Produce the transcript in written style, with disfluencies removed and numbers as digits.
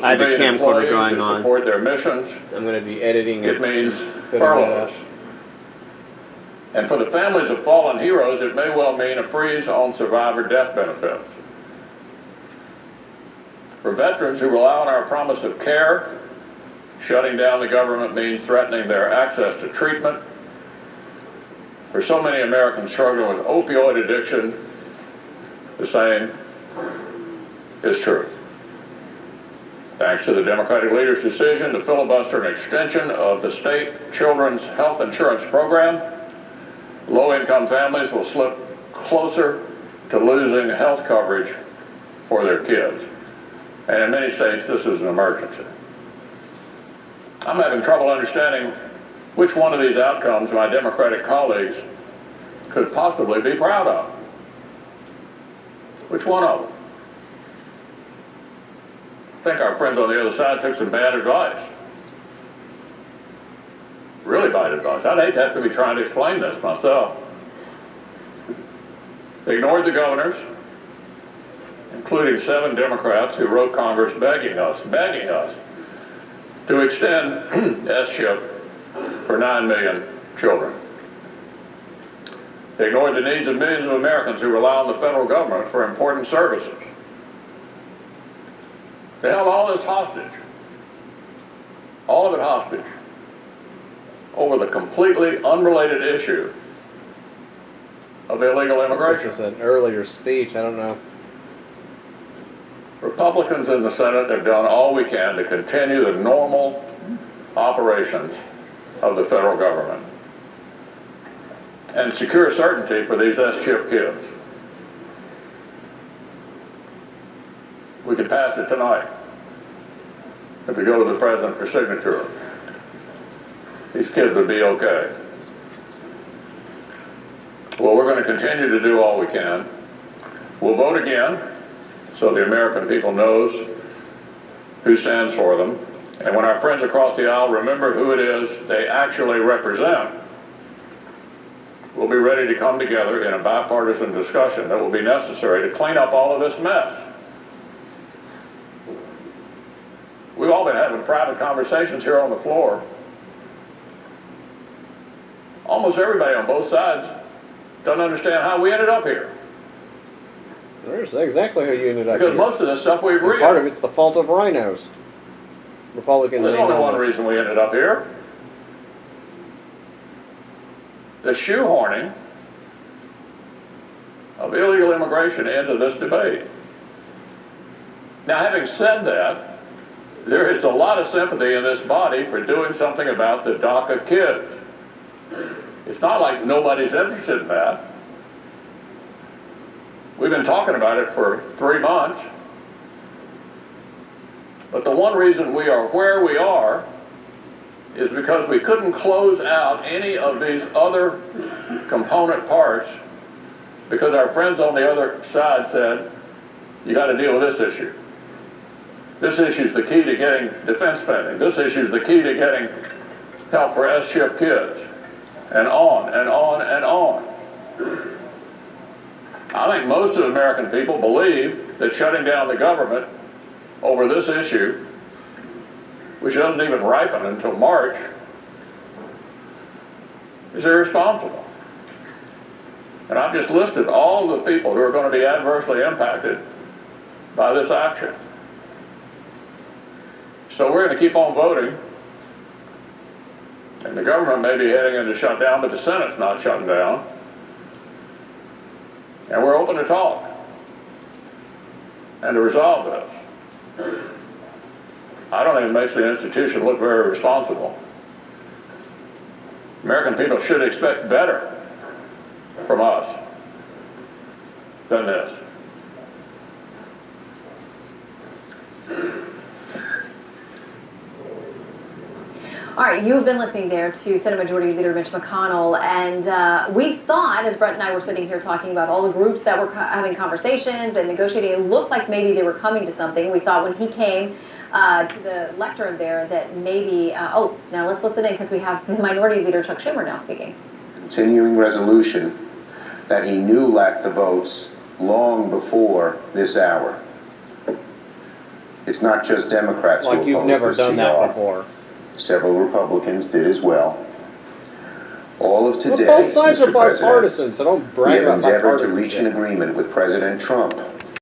I have a civilian camcorder employees going who on. support their missions. I'm going to be editing It means putting that up. furloughs. And for the families of fallen heroes, it may well mean a freeze on survivor death benefits. For veterans who rely on our promise of care, shutting down the government means threatening their access to treatment. For so many Americans struggling with opioid addiction, the same is true. Thanks to the Democratic leader's decision to filibuster an extension of the state children's health insurance program, low-income families will slip closer to losing health coverage for their kids. And in many states, this is an emergency. I'm having trouble understanding which one of these outcomes my Democratic colleagues could possibly be proud of. Which one of them? I think our friends on the other side took some bad advice. Really bad advice. I'd hate to have to be trying to explain this myself. They ignored the governors, including 7 Democrats who wrote Congress begging us to extend S-chip for 9 million children. They ignored the needs of millions of Americans who rely on the federal government for important services. They held all this hostage, all of it hostage, over the completely unrelated issue of illegal immigration. This is an earlier speech, I don't know. Republicans in the Senate have done all we can to continue the normal operations of the federal government and secure certainty for these S-chip kids. We could pass it tonight if we go to the president for signature. These kids would be okay. Well, we're going to continue to do all we can. We'll vote again so the American people knows who stands for them. And when our friends across the aisle remember who it is they actually represent, we'll be ready to come together in a bipartisan discussion that will be necessary to clean up all of this mess. We've all been having private conversations here on the floor. Almost everybody on both sides doesn't understand how we ended up here. There's exactly how you ended up Because here. most of this stuff we agree on. Part of it's the fault of rhinos. Republican. There's only one reason we ended up here. The shoehorning of illegal immigration into this debate. Now, having said that, there is a lot of sympathy in this body for doing something about the DACA kids. It's not like nobody's interested in that. We've been talking about it for 3 months. But the one reason we are where we are is because we couldn't close out any of these other component parts because our friends on the other side said, you got to deal with this issue. This issue is the key to getting defense spending. This issue is the key to getting help for S-chip kids. And on and on and on. I think most of American people believe that shutting down the government over this issue, which doesn't even ripen until March, is irresponsible. And I've just listed all the people who are going to be adversely impacted by this action. So we're going to keep on voting. And the government may be heading into shutdown, but the Senate's not shutting down. And we're open to talk and to resolve this. I don't think it makes the institution look very responsible. American people should expect better from us than this. All right, you've been listening there to Senate Majority Leader Mitch McConnell, and we thought, as Brett and I were sitting here talking about all the groups that were having conversations and negotiating, it looked like maybe they were coming to something. We thought when he came to the lectern there that maybe, now let's listen in because we have the Minority Leader Chuck Schumer now speaking. Continuing resolution that he knew lacked the votes long before this hour. It's not just Democrats who Like you've oppose never the done CR. that before. Several Republicans did as well. All of But today, both sides Mr. are President, bipartisan, so don't we brag have about endeavored to reach an bipartisanship. agreement with President Trump